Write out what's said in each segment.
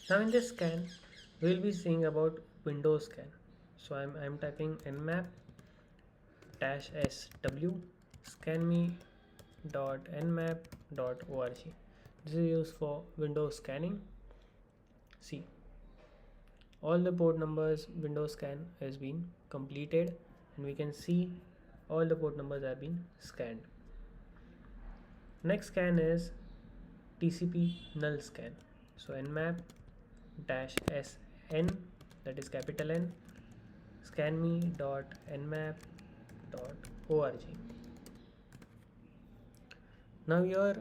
Now in this scan, we'll be seeing about Windows scan. So I'm typing nmap -sw scanme.nmap.org. This is used for Windows scanning. See, all the port numbers Windows scan has been completed, and we can see all the port numbers have been scanned. Next scan is TCP null scan. So nmap -sn, that is capital N, scanme.nmap.org. Now here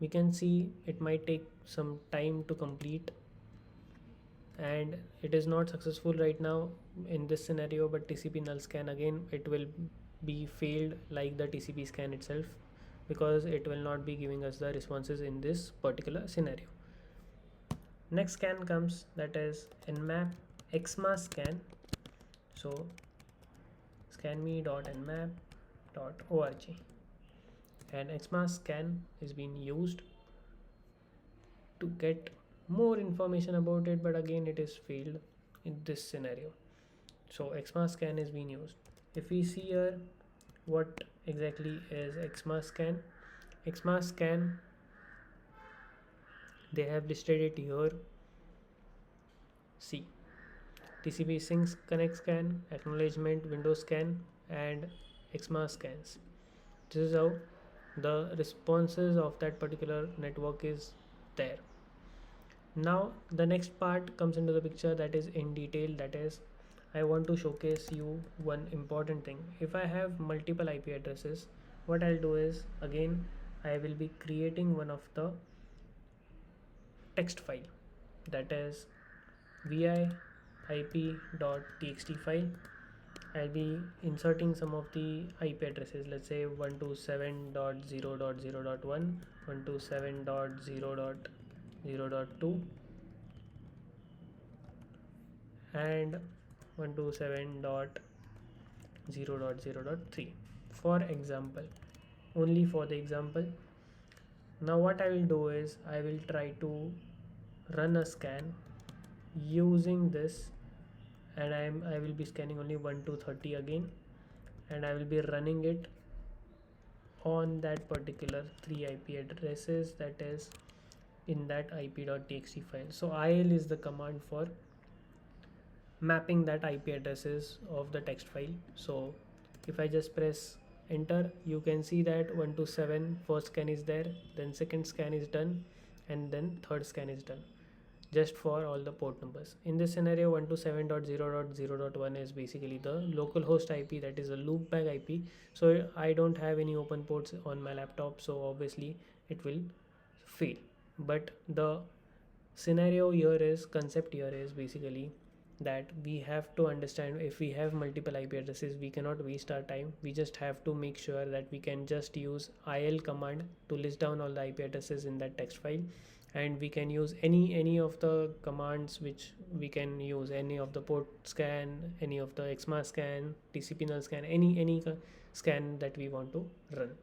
we can see it might take some time to complete, and it is not successful right now in this scenario, but TCP null scan, again it will be failed like the TCP scan itself, because it will not be giving us the responses in this particular scenario. Next scan comes, that is nmap xma scan. So scanme.nmap.org, and xma scan is being used to get more information about it, but again it is failed in this scenario. So xma scan is being used. If we see here what exactly is xma scan, they have listed it here. See, TCP sync connect scan, acknowledgement Windows scan, and xma scans. This is how the responses of that particular network is there. Now the next part comes into the picture, that is in detail. That is, I want to showcase you one important thing. If I have multiple IP addresses, what I'll do is, again I will be creating one of the text file, that is vi ip.txt file. I'll be inserting some of the IP addresses, let's say 127.0.0.1, 127.0.0.2, and 127.0.0.3, for example, only for the example. Now what I will do is, I will try to run a scan using this, and I will be scanning only 1 to 30 again, and I will be running it on that particular 3 IP addresses, that is in that ip.txt file. So il is the command for mapping that IP addresses of the text file. So if I just press enter, you can see that 1 to 7 first scan is there, then second scan is done, and then third scan is done, just for all the port numbers. In this scenario, 127.0.0.1 is basically the localhost IP, that is a loopback IP. So I don't have any open ports on my laptop, so obviously it will fail. But the concept here is basically that we have to understand, if we have multiple IP addresses, we cannot waste our time. We just have to make sure that we can just use il command to list down all the IP addresses in that text file, and we can use any of the commands which we can use, any of the port scan, any of the xma scan, TCP null scan, any scan that we want to run.